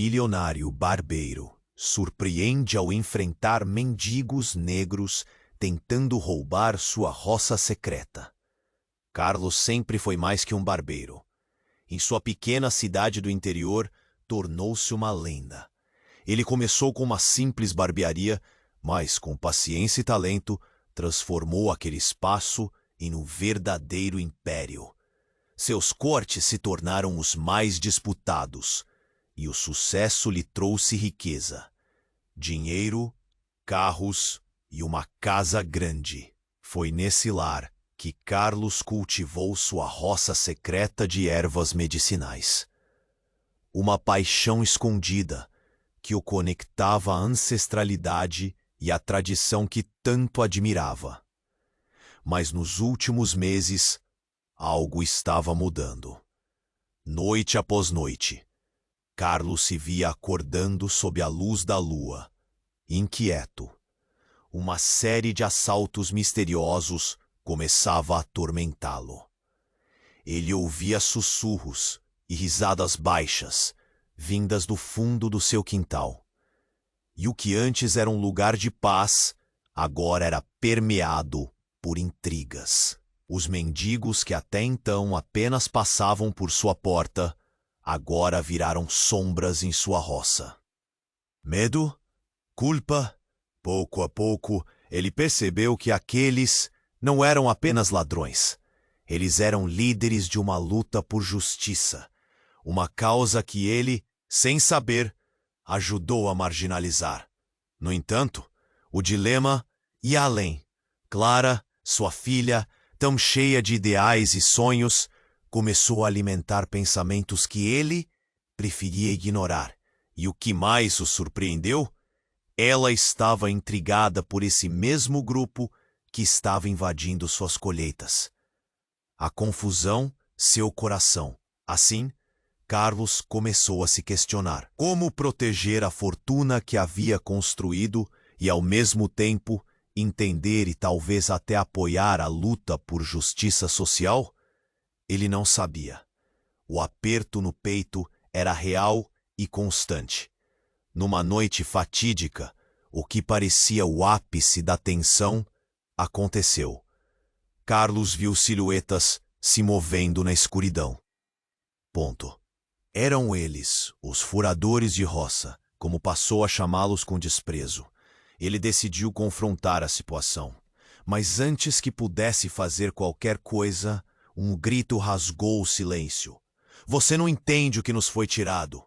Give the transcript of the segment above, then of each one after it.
milionário barbeiro surpreende ao enfrentar mendigos negros tentando roubar sua roça secreta. Carlos sempre foi mais que um barbeiro. Em sua pequena cidade do interior, tornou-se uma lenda. Ele começou com uma simples barbearia, mas com paciência e talento, transformou aquele espaço em um verdadeiro império. Seus cortes se tornaram os mais disputados, e o sucesso lhe trouxe riqueza, dinheiro, carros e uma casa grande. Foi nesse lar que Carlos cultivou sua roça secreta de ervas medicinais. Uma paixão escondida que o conectava à ancestralidade e à tradição que tanto admirava. Mas nos últimos meses, algo estava mudando. Noite após noite, Carlos se via acordando sob a luz da lua, inquieto. Uma série de assaltos misteriosos começava a atormentá-lo. Ele ouvia sussurros e risadas baixas, vindas do fundo do seu quintal. E o que antes era um lugar de paz, agora era permeado por intrigas. Os mendigos que até então apenas passavam por sua porta, agora viraram sombras em sua roça. Medo? Culpa? Pouco a pouco, ele percebeu que aqueles não eram apenas ladrões. Eles eram líderes de uma luta por justiça, uma causa que ele, sem saber, ajudou a marginalizar. No entanto, o dilema ia além. Clara, sua filha, tão cheia de ideais e sonhos, começou a alimentar pensamentos que ele preferia ignorar. E o que mais o surpreendeu? Ela estava intrigada por esse mesmo grupo que estava invadindo suas colheitas. A confusão, seu coração. Assim, Carlos começou a se questionar como proteger a fortuna que havia construído e, ao mesmo tempo, entender e talvez até apoiar a luta por justiça social? Ele não sabia. O aperto no peito era real e constante. Numa noite fatídica, o que parecia o ápice da tensão aconteceu. Carlos viu silhuetas se movendo na escuridão. Eram eles, os furadores de roça, como passou a chamá-los com desprezo. Ele decidiu confrontar a situação. Mas antes que pudesse fazer qualquer coisa, um grito rasgou o silêncio. Você não entende o que nos foi tirado.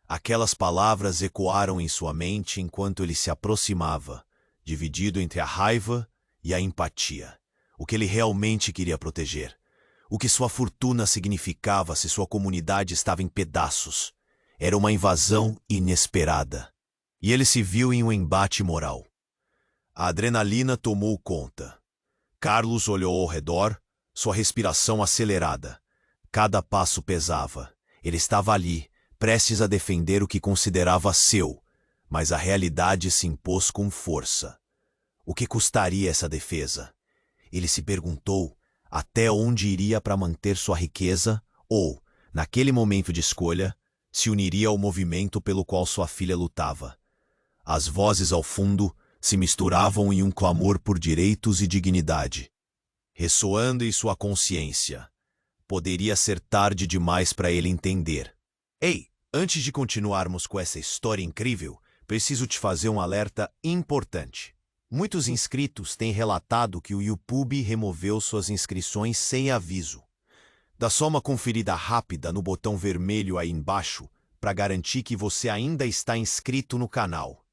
Aquelas palavras ecoaram em sua mente enquanto ele se aproximava, dividido entre a raiva e a empatia. O que ele realmente queria proteger. O que sua fortuna significava se sua comunidade estava em pedaços. Era uma invasão inesperada. E ele se viu em um embate moral. A adrenalina tomou conta. Carlos olhou ao redor, sua respiração acelerada. Cada passo pesava. Ele estava ali, prestes a defender o que considerava seu, mas a realidade se impôs com força. O que custaria essa defesa? Ele se perguntou até onde iria para manter sua riqueza ou, naquele momento de escolha, se uniria ao movimento pelo qual sua filha lutava. As vozes ao fundo se misturavam em um clamor por direitos e dignidade. Ressoando em sua consciência, poderia ser tarde demais para ele entender. Ei, antes de continuarmos com essa história incrível, preciso te fazer um alerta importante. Muitos inscritos têm relatado que o YouTube removeu suas inscrições sem aviso. Dá só uma conferida rápida no botão vermelho aí embaixo para garantir que você ainda está inscrito no canal.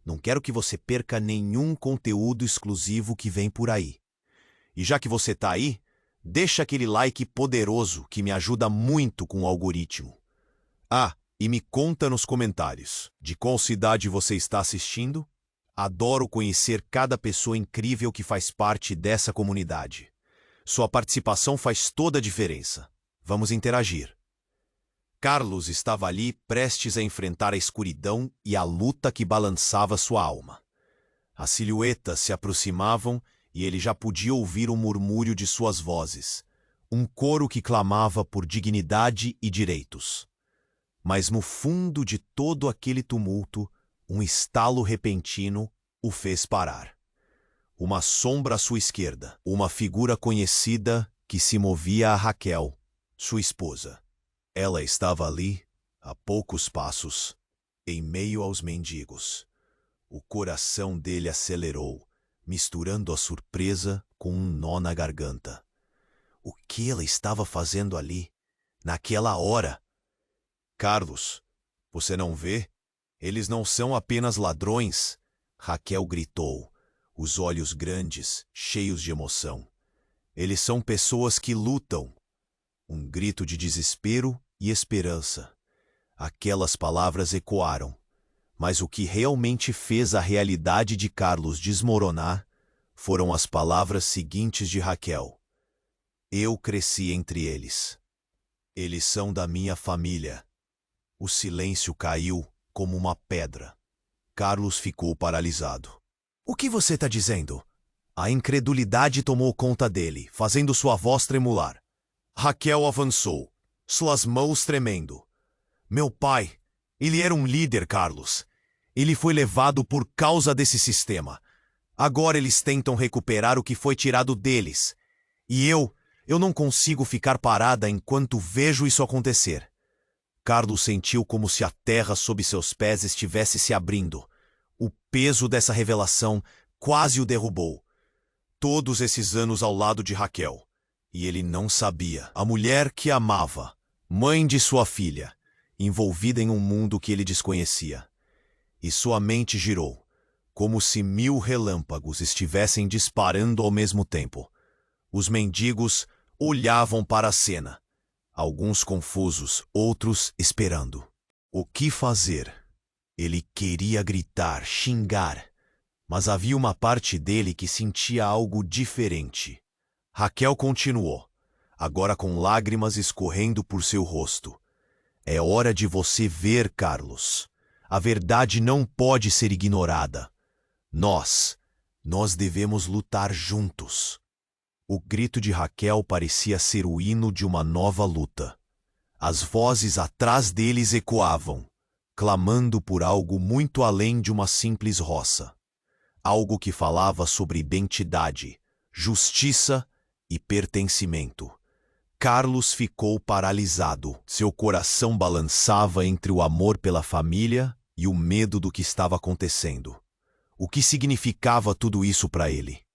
Não quero que você perca nenhum conteúdo exclusivo que vem por aí. E já que você está aí, deixa aquele like poderoso que me ajuda muito com o algoritmo. Ah, e me conta nos comentários, de qual cidade você está assistindo? Adoro conhecer cada pessoa incrível que faz parte dessa comunidade. Sua participação faz toda a diferença. Vamos interagir. Carlos estava ali prestes a enfrentar a escuridão e a luta que balançava sua alma. As silhuetas se aproximavam e ele já podia ouvir o murmúrio de suas vozes, um coro que clamava por dignidade e direitos. Mas no fundo de todo aquele tumulto, um estalo repentino o fez parar. Uma sombra à sua esquerda, uma figura conhecida que se movia a Raquel, sua esposa. Ela estava ali, a poucos passos, em meio aos mendigos. O coração dele acelerou, misturando a surpresa com um nó na garganta. O que ela estava fazendo ali, naquela hora? Carlos, você não vê? Eles não são apenas ladrões, Raquel gritou, os olhos grandes, cheios de emoção. Eles são pessoas que lutam. Um grito de desespero e esperança. Aquelas palavras ecoaram, mas o que realmente fez a realidade de Carlos desmoronar foram as palavras seguintes de Raquel. Eu cresci entre eles. Eles são da minha família. O silêncio caiu como uma pedra. Carlos ficou paralisado. O que você está dizendo? A incredulidade tomou conta dele, fazendo sua voz tremular. Raquel avançou, suas mãos tremendo. Meu pai, ele era um líder, Carlos. Ele foi levado por causa desse sistema. Agora eles tentam recuperar o que foi tirado deles. E eu não consigo ficar parada enquanto vejo isso acontecer. Carlos sentiu como se a terra sob seus pés estivesse se abrindo. O peso dessa revelação quase o derrubou. Todos esses anos ao lado de Raquel. E ele não sabia. A mulher que amava, mãe de sua filha, envolvida em um mundo que ele desconhecia. E sua mente girou, como se 1000 relâmpagos estivessem disparando ao mesmo tempo. Os mendigos olhavam para a cena. Alguns confusos, outros esperando. O que fazer? Ele queria gritar, xingar, mas havia uma parte dele que sentia algo diferente. Raquel continuou, agora com lágrimas escorrendo por seu rosto. É hora de você ver, Carlos. A verdade não pode ser ignorada. Nós devemos lutar juntos. O grito de Raquel parecia ser o hino de uma nova luta. As vozes atrás deles ecoavam, clamando por algo muito além de uma simples roça. Algo que falava sobre identidade, justiça e pertencimento. Carlos ficou paralisado. Seu coração balançava entre o amor pela família e o medo do que estava acontecendo. O que significava tudo isso para ele?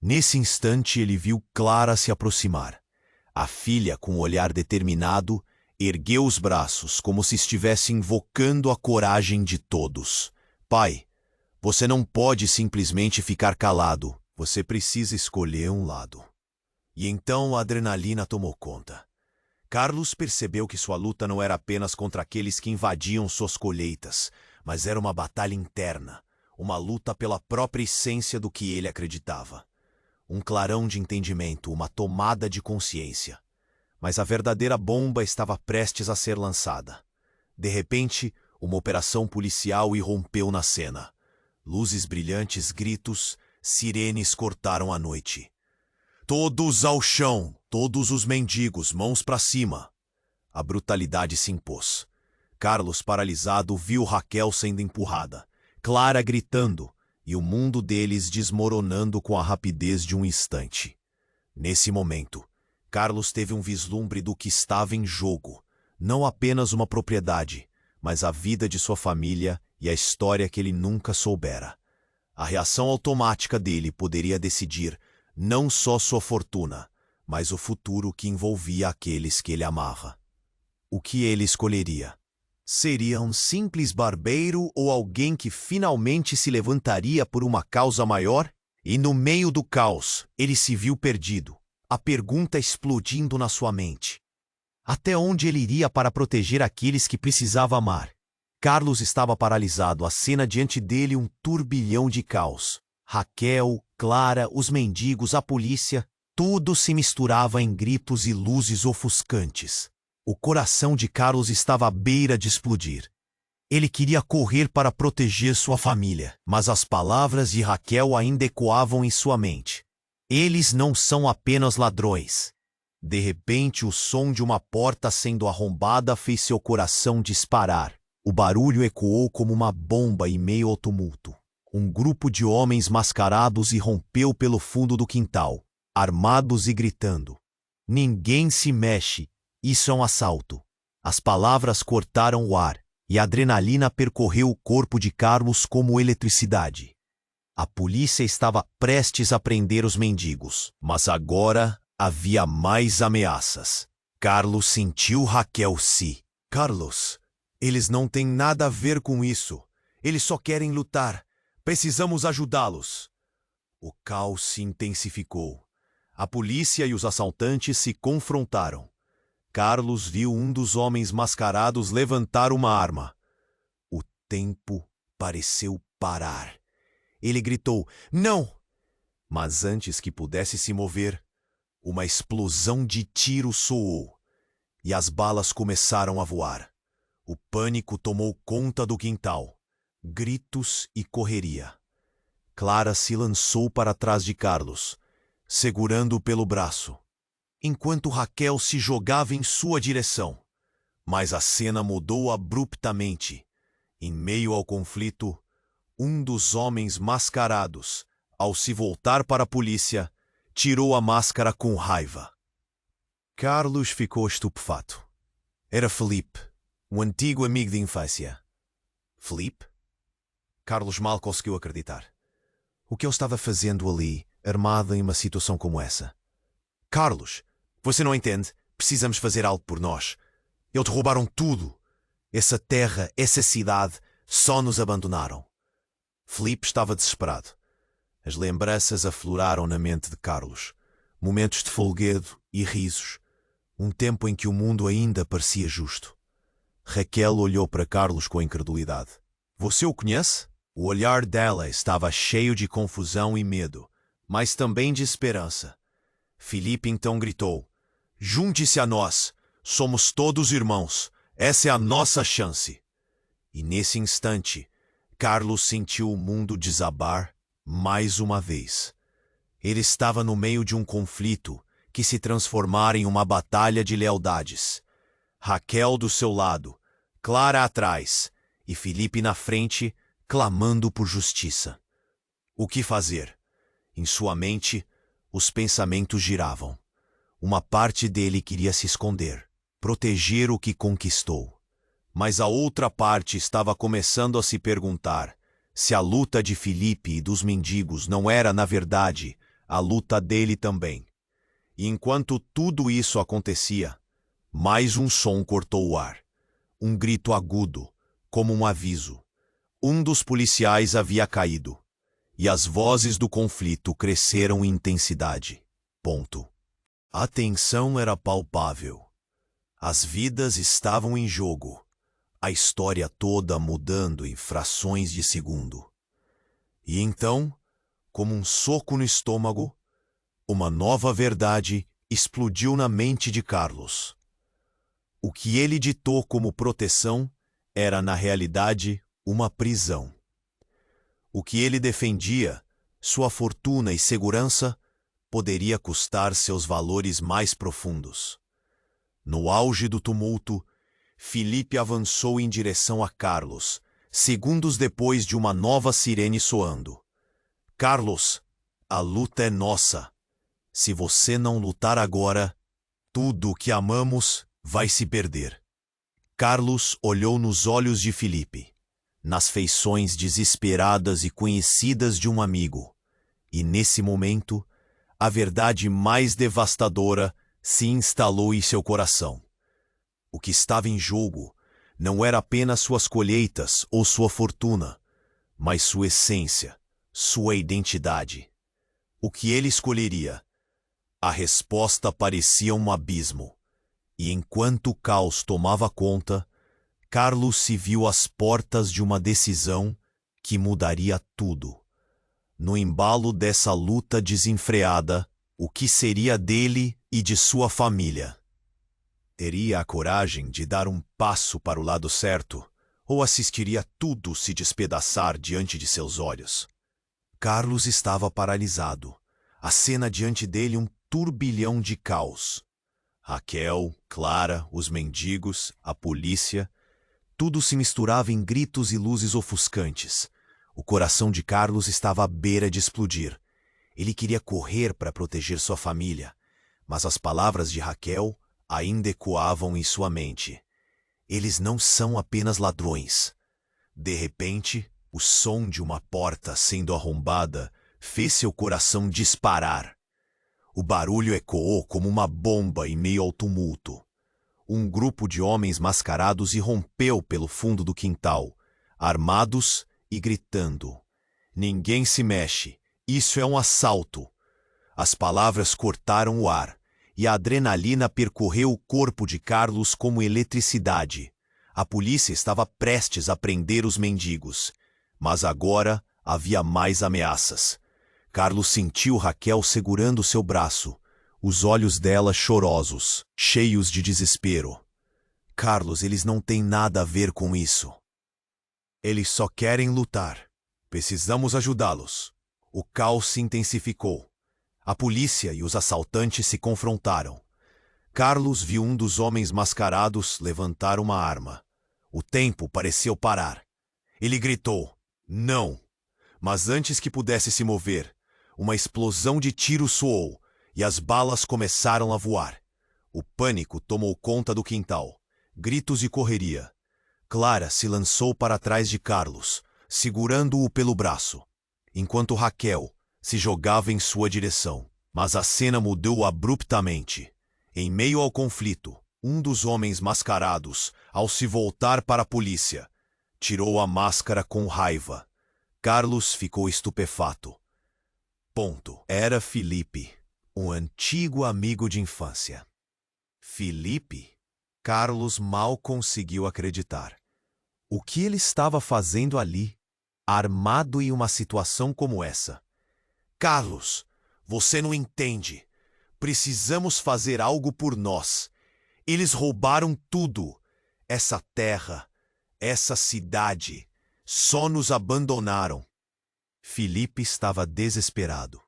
Nesse instante ele viu Clara se aproximar. A filha, com um olhar determinado, ergueu os braços como se estivesse invocando a coragem de todos. Pai, você não pode simplesmente ficar calado. Você precisa escolher um lado. E então a adrenalina tomou conta. Carlos percebeu que sua luta não era apenas contra aqueles que invadiam suas colheitas, mas era uma batalha interna, uma luta pela própria essência do que ele acreditava. Um clarão de entendimento, uma tomada de consciência. Mas a verdadeira bomba estava prestes a ser lançada. De repente, uma operação policial irrompeu na cena. Luzes brilhantes, gritos, sirenes cortaram a noite. Todos ao chão, todos os mendigos, mãos para cima. A brutalidade se impôs. Carlos, paralisado, viu Raquel sendo empurrada, Clara gritando, e o mundo deles desmoronando com a rapidez de um instante. Nesse momento, Carlos teve um vislumbre do que estava em jogo, não apenas uma propriedade, mas a vida de sua família e a história que ele nunca soubera. A reação automática dele poderia decidir não só sua fortuna, mas o futuro que envolvia aqueles que ele amava. O que ele escolheria? Seria um simples barbeiro ou alguém que finalmente se levantaria por uma causa maior? E no meio do caos, ele se viu perdido, a pergunta explodindo na sua mente. Até onde ele iria para proteger aqueles que precisava amar? Carlos estava paralisado, a cena diante dele um turbilhão de caos. Raquel, Clara, os mendigos, a polícia, tudo se misturava em gritos e luzes ofuscantes. O coração de Carlos estava à beira de explodir. Ele queria correr para proteger sua família, mas as palavras de Raquel ainda ecoavam em sua mente. Eles não são apenas ladrões. De repente, o som de uma porta sendo arrombada fez seu coração disparar. O barulho ecoou como uma bomba em meio ao tumulto. Um grupo de homens mascarados irrompeu pelo fundo do quintal, armados e gritando. Ninguém se mexe, isso é um assalto. As palavras cortaram o ar, e a adrenalina percorreu o corpo de Carlos como eletricidade. A polícia estava prestes a prender os mendigos, mas agora havia mais ameaças. Carlos sentiu Raquel se. Carlos, eles não têm nada a ver com isso. Eles só querem lutar. Precisamos ajudá-los. O caos se intensificou. A polícia e os assaltantes se confrontaram. Carlos viu um dos homens mascarados levantar uma arma. O tempo pareceu parar. Ele gritou, não! Mas antes que pudesse se mover, uma explosão de tiro soou, e as balas começaram a voar. O pânico tomou conta do quintal. Gritos e correria. Clara se lançou para trás de Carlos, segurando-o pelo braço, enquanto Raquel se jogava em sua direção. Mas a cena mudou abruptamente. Em meio ao conflito, um dos homens mascarados, ao se voltar para a polícia, tirou a máscara com raiva. Carlos ficou estupefato. Era Felipe, um antigo amigo de infância. Felipe? Carlos mal conseguiu acreditar. O que ele estava fazendo ali, armado em uma situação como essa? Carlos, você não entende? Precisamos fazer algo por nós. Eles roubaram tudo. Essa terra, essa cidade, só nos abandonaram. Felipe estava desesperado. As lembranças afloraram na mente de Carlos. Momentos de folguedo e risos. Um tempo em que o mundo ainda parecia justo. Raquel olhou para Carlos com incredulidade. Você o conhece? O olhar dela estava cheio de confusão e medo, mas também de esperança. Felipe então gritou, junte-se a nós, somos todos irmãos, essa é a nossa chance. E nesse instante, Carlos sentiu o mundo desabar mais uma vez. Ele estava no meio de um conflito que se transformara em uma batalha de lealdades. Raquel do seu lado, Clara atrás e Felipe na frente, clamando por justiça. O que fazer? Em sua mente, os pensamentos giravam. Uma parte dele queria se esconder, proteger o que conquistou. Mas a outra parte estava começando a se perguntar se a luta de Felipe e dos mendigos não era, na verdade, a luta dele também. E enquanto tudo isso acontecia, mais um som cortou o ar. Um grito agudo, como um aviso. Um dos policiais havia caído, e as vozes do conflito cresceram em intensidade. Ponto. A tensão era palpável. As vidas estavam em jogo, a história toda mudando em frações de segundo. E então, como um soco no estômago, uma nova verdade explodiu na mente de Carlos. O que ele ditou como proteção era, na realidade, uma prisão. O que ele defendia, sua fortuna e segurança, poderia custar seus valores mais profundos. No auge do tumulto, Felipe avançou em direção a Carlos, segundos depois de uma nova sirene soando. Carlos, a luta é nossa. Se você não lutar agora, tudo o que amamos vai se perder. Carlos olhou nos olhos de Felipe, nas feições desesperadas e conhecidas de um amigo, e nesse momento, a verdade mais devastadora se instalou em seu coração. O que estava em jogo não era apenas suas colheitas ou sua fortuna, mas sua essência, sua identidade. O que ele escolheria? A resposta parecia um abismo, e enquanto o caos tomava conta, Carlos se viu às portas de uma decisão que mudaria tudo. No embalo dessa luta desenfreada, o que seria dele e de sua família? Teria a coragem de dar um passo para o lado certo, ou assistiria tudo se despedaçar diante de seus olhos? Carlos estava paralisado, a cena diante dele um turbilhão de caos. Raquel, Clara, os mendigos, a polícia, tudo se misturava em gritos e luzes ofuscantes. O coração de Carlos estava à beira de explodir. Ele queria correr para proteger sua família, mas as palavras de Raquel ainda ecoavam em sua mente. Eles não são apenas ladrões. De repente, o som de uma porta sendo arrombada fez seu coração disparar. O barulho ecoou como uma bomba em meio ao tumulto. Um grupo de homens mascarados irrompeu pelo fundo do quintal, armados e gritando. Ninguém se mexe. Isso é um assalto. As palavras cortaram o ar, e a adrenalina percorreu o corpo de Carlos como eletricidade. A polícia estava prestes a prender os mendigos, mas agora havia mais ameaças. Carlos sentiu Raquel segurando seu braço, os olhos dela chorosos, cheios de desespero. Carlos, eles não têm nada a ver com isso. Eles só querem lutar. Precisamos ajudá-los. O caos se intensificou. A polícia e os assaltantes se confrontaram. Carlos viu um dos homens mascarados levantar uma arma. O tempo pareceu parar. Ele gritou, não! Mas antes que pudesse se mover, uma explosão de tiros soou e as balas começaram a voar. O pânico tomou conta do quintal. Gritos e correria. Clara se lançou para trás de Carlos, segurando-o pelo braço, enquanto Raquel se jogava em sua direção. Mas a cena mudou abruptamente. Em meio ao conflito, um dos homens mascarados, ao se voltar para a polícia, tirou a máscara com raiva. Carlos ficou estupefato. Era Felipe, um antigo amigo de infância. Felipe? Carlos mal conseguiu acreditar. O que ele estava fazendo ali, armado em uma situação como essa? Carlos, você não entende. Precisamos fazer algo por nós. Eles roubaram tudo. Essa terra, essa cidade. Só nos abandonaram. Felipe estava desesperado.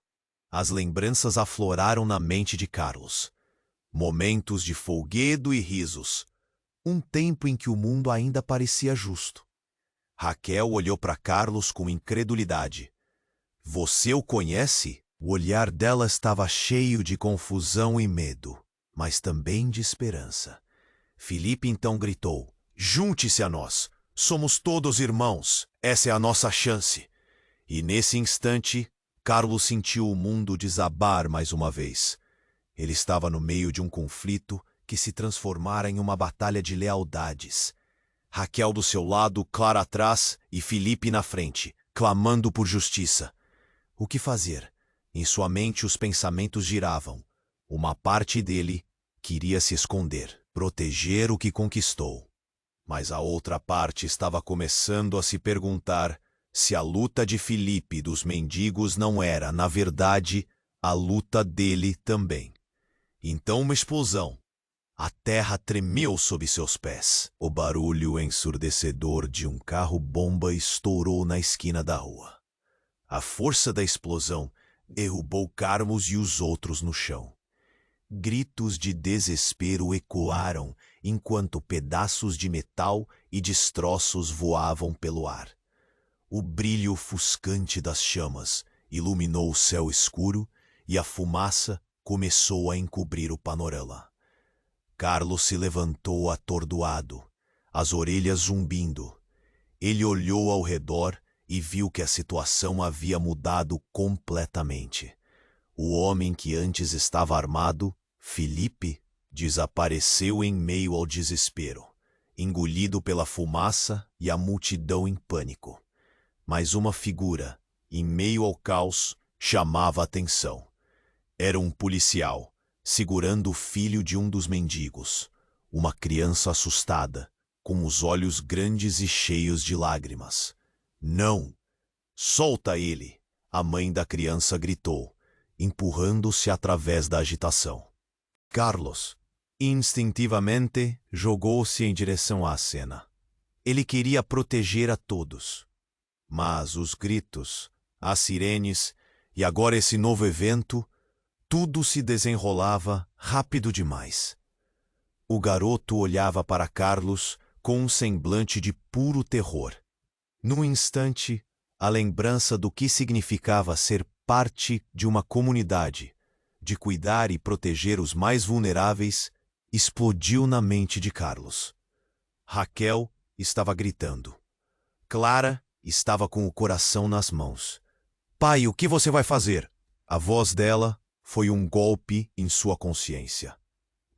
As lembranças afloraram na mente de Carlos. Momentos de folguedo e risos. Um tempo em que o mundo ainda parecia justo. Raquel olhou para Carlos com incredulidade. Você o conhece? O olhar dela estava cheio de confusão e medo, mas também de esperança. Felipe então gritou, junte-se a nós. Somos todos irmãos. Essa é a nossa chance. E nesse instante, Carlos sentiu o mundo desabar mais uma vez. Ele estava no meio de um conflito que se transformara em uma batalha de lealdades. Raquel do seu lado, Clara atrás e Felipe na frente, clamando por justiça. O que fazer? Em sua mente os pensamentos giravam. Uma parte dele queria se esconder, proteger o que conquistou. Mas a outra parte estava começando a se perguntar se a luta de Felipe e dos mendigos não era, na verdade, a luta dele também. Então uma explosão. A terra tremeu sob seus pés. O barulho ensurdecedor de um carro-bomba estourou na esquina da rua. A força da explosão derrubou Carlos e os outros no chão. Gritos de desespero ecoaram enquanto pedaços de metal e destroços voavam pelo ar. O brilho ofuscante das chamas iluminou o céu escuro e a fumaça começou a encobrir o panorama. Carlos se levantou atordoado, as orelhas zumbindo. Ele olhou ao redor e viu que a situação havia mudado completamente. O homem que antes estava armado, Felipe, desapareceu em meio ao desespero, engolido pela fumaça e a multidão em pânico. Mas uma figura, em meio ao caos, chamava a atenção. Era um policial, segurando o filho de um dos mendigos, uma criança assustada, com os olhos grandes e cheios de lágrimas. Não! Solta ele! A mãe da criança gritou, empurrando-se através da agitação. Carlos, instintivamente, jogou-se em direção à cena. Ele queria proteger a todos. Mas os gritos, as sirenes e agora esse novo evento, tudo se desenrolava rápido demais. O garoto olhava para Carlos com um semblante de puro terror. Num instante, a lembrança do que significava ser parte de uma comunidade, de cuidar e proteger os mais vulneráveis, explodiu na mente de Carlos. Raquel estava gritando. Clara estava com o coração nas mãos. Pai, o que você vai fazer? A voz dela foi um golpe em sua consciência.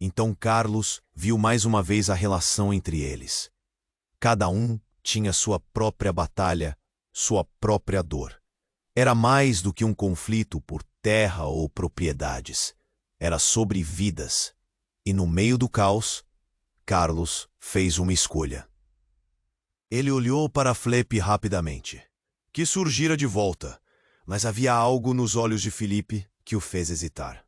Então Carlos viu mais uma vez a relação entre eles. Cada um tinha sua própria batalha, sua própria dor. Era mais do que um conflito por terra ou propriedades. Era sobre vidas. E no meio do caos, Carlos fez uma escolha. Ele olhou para Felipe rapidamente. Que surgira de volta, mas havia algo nos olhos de Felipe que o fez hesitar.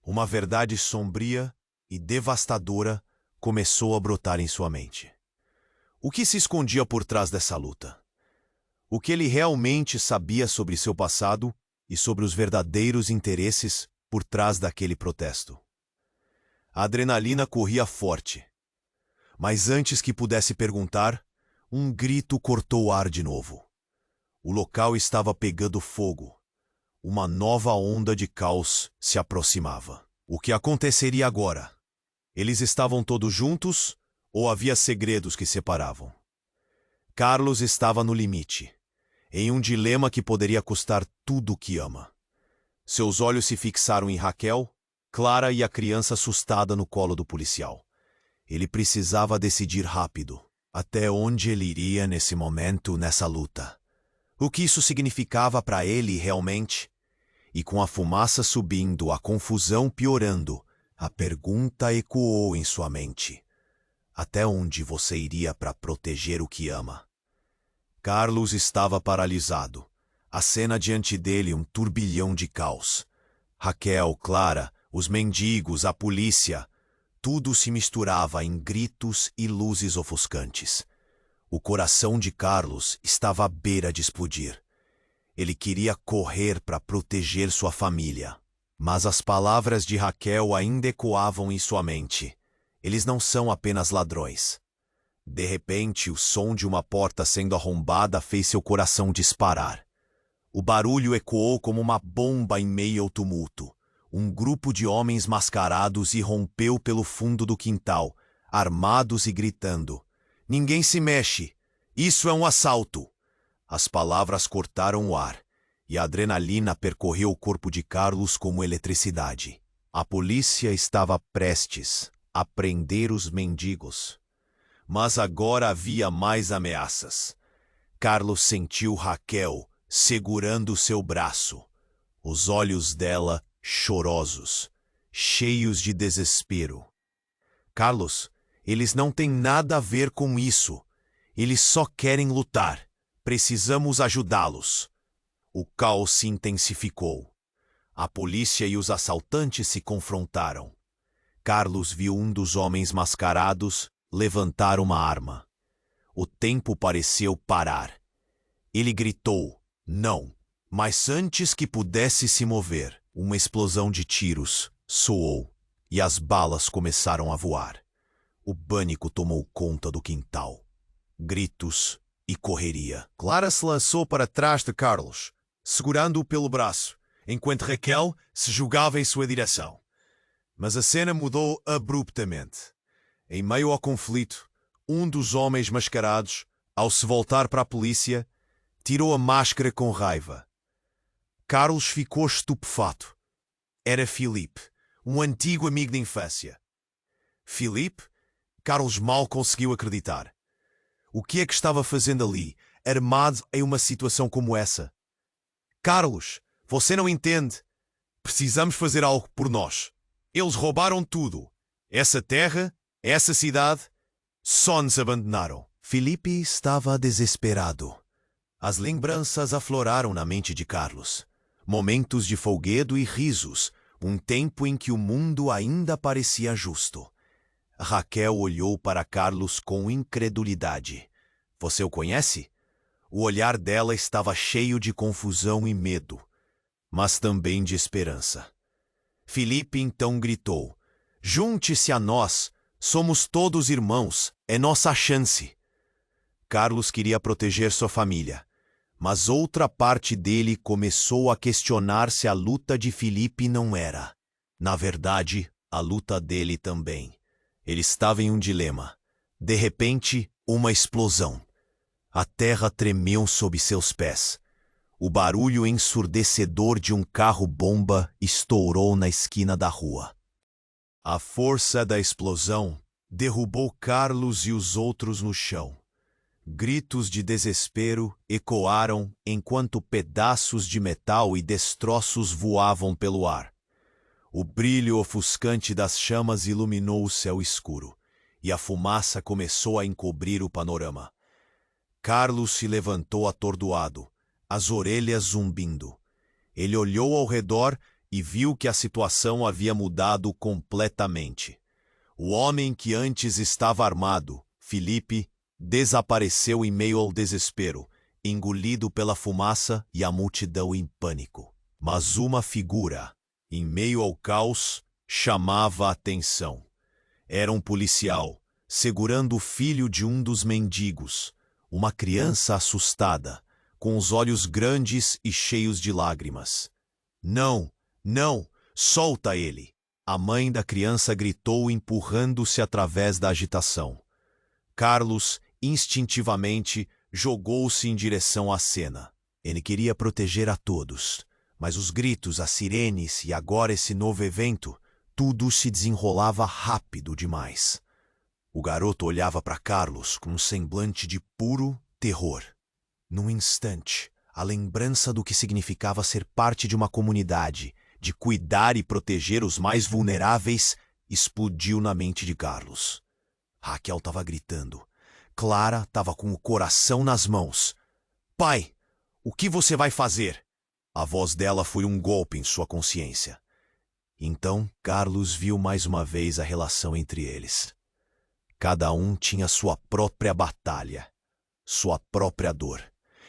Uma verdade sombria e devastadora começou a brotar em sua mente. O que se escondia por trás dessa luta? O que ele realmente sabia sobre seu passado e sobre os verdadeiros interesses por trás daquele protesto? A adrenalina corria forte. Mas antes que pudesse perguntar, um grito cortou o ar de novo. O local estava pegando fogo. Uma nova onda de caos se aproximava. O que aconteceria agora? Eles estavam todos juntos ou havia segredos que separavam? Carlos estava no limite, em um dilema que poderia custar tudo o que ama. Seus olhos se fixaram em Raquel, Clara e a criança assustada no colo do policial. Ele precisava decidir rápido até onde ele iria nesse momento, nessa luta. O que isso significava para ele realmente? E com a fumaça subindo, a confusão piorando, a pergunta ecoou em sua mente. Até onde você iria para proteger o que ama? Carlos estava paralisado. A cena diante dele um turbilhão de caos. Raquel, Clara, os mendigos, a polícia. Tudo se misturava em gritos e luzes ofuscantes. O coração de Carlos estava à beira de explodir. Ele queria correr para proteger sua família. Mas as palavras de Raquel ainda ecoavam em sua mente. Eles não são apenas ladrões. De repente, o som de uma porta sendo arrombada fez seu coração disparar. O barulho ecoou como uma bomba em meio ao tumulto. Um grupo de homens mascarados irrompeu pelo fundo do quintal, armados e gritando. Ninguém se mexe! Isso é um assalto! As palavras cortaram o ar, e a adrenalina percorreu o corpo de Carlos como eletricidade. A polícia estava prestes a prender os mendigos. Mas agora havia mais ameaças. Carlos sentiu Raquel segurando seu braço. Os olhos dela chorosos, cheios de desespero. Carlos, eles não têm nada a ver com isso. Eles só querem lutar. Precisamos ajudá-los. O caos se intensificou. A polícia e os assaltantes se confrontaram. Carlos viu um dos homens mascarados levantar uma arma. O tempo pareceu parar. Ele gritou, não, mas antes que pudesse se mover, uma explosão de tiros soou e as balas começaram a voar. O pânico tomou conta do quintal. Gritos e correria. Clara se lançou para trás de Carlos, segurando-o pelo braço, enquanto Raquel se jogava em sua direção. Mas a cena mudou abruptamente. Em meio ao conflito, um dos homens mascarados, ao se voltar para a polícia, tirou a máscara com raiva. Carlos ficou estupefato. Era Felipe, um antigo amigo de infância. Felipe? Carlos mal conseguiu acreditar. O que é que estava fazendo ali, armado em uma situação como essa? Carlos, você não entende. Precisamos fazer algo por nós. Eles roubaram tudo. Essa terra, essa cidade, só nos abandonaram. Felipe estava desesperado. As lembranças afloraram na mente de Carlos. Momentos de folguedo e risos, um tempo em que o mundo ainda parecia justo. Raquel olhou para Carlos com incredulidade. Você o conhece? O olhar dela estava cheio de confusão e medo, mas também de esperança. Felipe então gritou, junte-se a nós, Somos todos irmãos, é nossa chance. Carlos queria proteger sua família, mas outra parte dele começou a questionar se a luta de Felipe não era, na verdade, a luta dele também. Ele estava em um dilema. De repente, uma explosão. A terra tremeu sob seus pés. O barulho ensurdecedor de um carro-bomba estourou na esquina da rua. A força da explosão derrubou Carlos e os outros no chão. Gritos de desespero ecoaram enquanto pedaços de metal e destroços voavam pelo ar. O brilho ofuscante das chamas iluminou o céu escuro, e a fumaça começou a encobrir o panorama. Carlos se levantou atordoado, as orelhas zumbindo. Ele olhou ao redor e viu que a situação havia mudado completamente. O homem que antes estava armado, Felipe, desapareceu em meio ao desespero, engolido pela fumaça e a multidão em pânico. Mas uma figura, em meio ao caos, chamava a atenção. Era um policial, segurando o filho de um dos mendigos, uma criança assustada, com os olhos grandes e cheios de lágrimas. Não, não, solta ele! A mãe da criança gritou, empurrando-se através da agitação. Carlos, instintivamente, jogou-se em direção à cena. Ele queria proteger a todos, mas os gritos, as sirenes e agora esse novo evento, tudo se desenrolava rápido demais. O garoto olhava para Carlos com um semblante de puro terror. Num instante, a lembrança do que significava ser parte de uma comunidade, de cuidar e proteger os mais vulneráveis, explodiu na mente de Carlos. Raquel estava gritando. Clara estava com o coração nas mãos. Pai, o que você vai fazer? A voz dela foi um golpe em sua consciência. Então, Carlos viu mais uma vez a relação entre eles. Cada um tinha sua própria batalha, sua própria dor.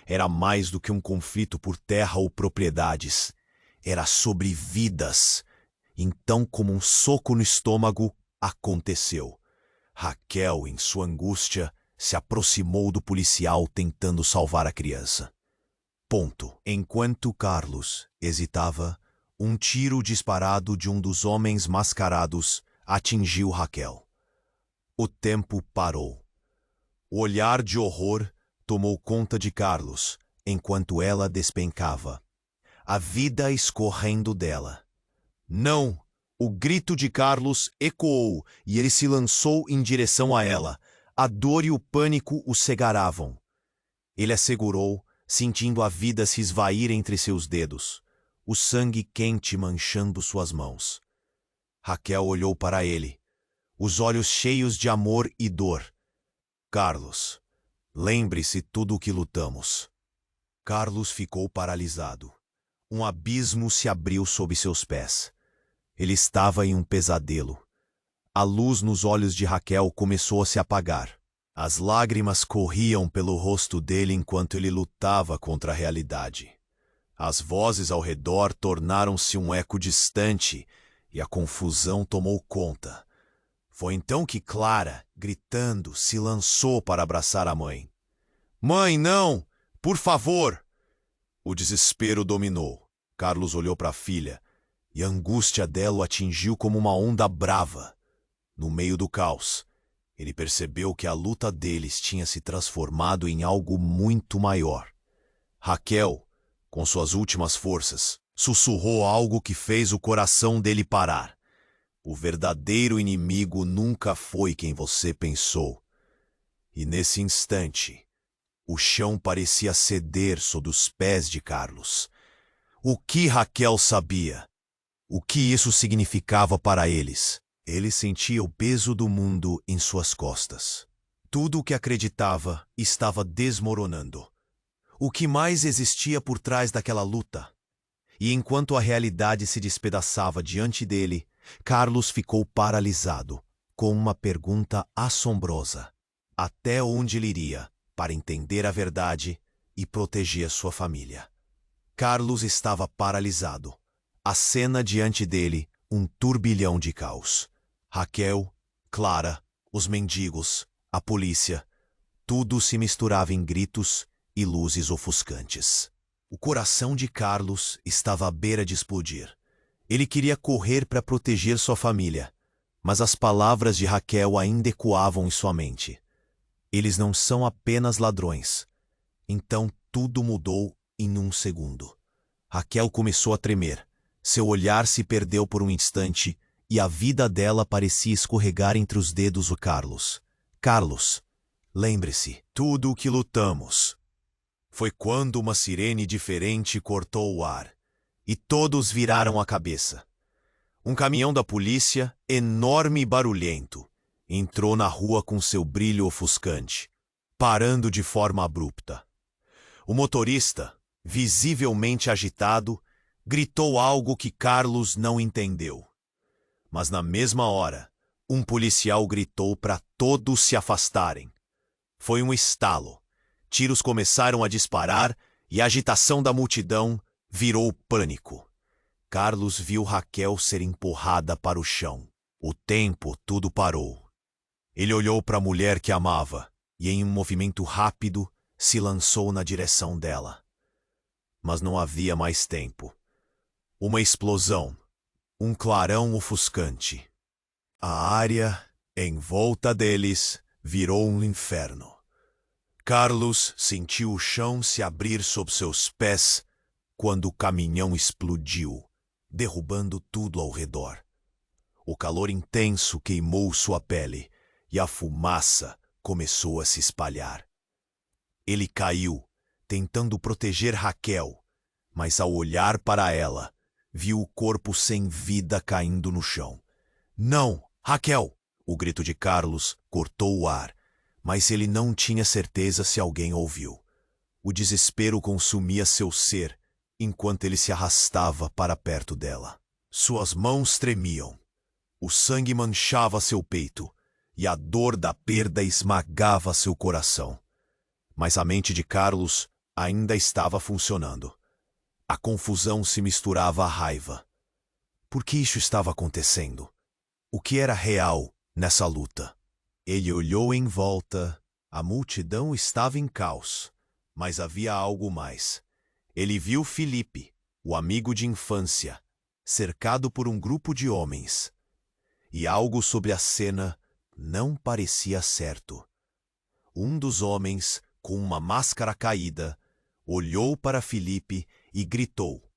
Era mais do que um conflito por terra ou propriedades. Era sobre vidas. Então, como um soco no estômago, aconteceu. Raquel, em sua angústia, se aproximou do policial tentando salvar a criança. Ponto. Enquanto Carlos hesitava, um tiro disparado de um dos homens mascarados atingiu Raquel. O tempo parou. O olhar de horror tomou conta de Carlos, enquanto ela despencava. A vida escorrendo dela. Não! O grito de Carlos ecoou e ele se lançou em direção a ela. A dor e o pânico o cegaravam. Ele a segurou, sentindo a vida se esvair entre seus dedos, o sangue quente manchando suas mãos. Raquel olhou para ele, os olhos cheios de amor e dor. Carlos, lembre-se tudo o que lutamos. Carlos ficou paralisado. Um abismo se abriu sob seus pés. Ele estava em um pesadelo. A luz nos olhos de Raquel começou a se apagar. As lágrimas corriam pelo rosto dele enquanto ele lutava contra a realidade. As vozes ao redor tornaram-se um eco distante e a confusão tomou conta. Foi então que Clara, gritando, se lançou para abraçar a mãe. Mãe, não! Por favor! O desespero dominou. Carlos olhou para a filha e a angústia dela o atingiu como uma onda brava. No meio do caos, ele percebeu que a luta deles tinha se transformado em algo muito maior. Raquel, com suas últimas forças, sussurrou algo que fez o coração dele parar. O verdadeiro inimigo nunca foi quem você pensou. E nesse instante, o chão parecia ceder sob os pés de Carlos. O que Raquel sabia? O que isso significava para eles? Ele sentia o peso do mundo em suas costas. Tudo o que acreditava estava desmoronando. O que mais existia por trás daquela luta? E enquanto a realidade se despedaçava diante dele, Carlos ficou paralisado, com uma pergunta assombrosa. Até onde ele iria para entender a verdade e proteger sua família? Carlos estava paralisado. A cena diante dele, um turbilhão de caos. Raquel, Clara, Os mendigos, a polícia, tudo se misturava em gritos e luzes ofuscantes. O coração de Carlos estava à beira de explodir. Ele queria correr para proteger sua família, mas as palavras de Raquel ainda ecoavam em sua mente. Eles não são apenas ladrões. Então tudo mudou em um segundo. Raquel começou a tremer. Seu olhar se perdeu por um instante e a vida dela parecia escorregar entre os dedos do Carlos. Carlos, lembre-se, tudo o que lutamos. Foi quando uma sirene diferente cortou o ar, e todos viraram a cabeça. Um caminhão da polícia, enorme e barulhento, entrou na rua com seu brilho ofuscante, parando de forma abrupta. O motorista, visivelmente agitado, gritou algo que Carlos não entendeu. Mas na mesma hora, um policial gritou para todos se afastarem. Foi um estalo. Tiros começaram a disparar e a agitação da multidão virou pânico. Carlos viu Raquel ser empurrada para o chão. O tempo tudo parou. Ele olhou para a mulher que amava e, em um movimento rápido, se lançou na direção dela. Mas não havia mais tempo. Uma explosão. Um clarão ofuscante. A área, em volta deles, virou um inferno. Carlos sentiu o chão se abrir sob seus pés quando o caminhão explodiu, derrubando tudo ao redor. O calor intenso queimou sua pele e a fumaça começou a se espalhar. Ele caiu, tentando proteger Raquel, mas ao olhar para ela, viu o corpo sem vida caindo no chão. Não, Raquel! O grito de Carlos cortou o ar, mas ele não tinha certeza se alguém ouviu. O desespero consumia seu ser enquanto ele se arrastava para perto dela. Suas mãos tremiam. O sangue manchava seu peito e a dor da perda esmagava seu coração. Mas a mente de Carlos ainda estava funcionando. A confusão se misturava à raiva. Por que isso estava acontecendo? O que era real nessa luta? Ele olhou em volta. A multidão estava em caos, mas havia algo mais. Ele viu Felipe, o amigo de infância, cercado por um grupo de homens. E algo sobre a cena não parecia certo. Um dos homens, com uma máscara caída, olhou para Felipe e gritou: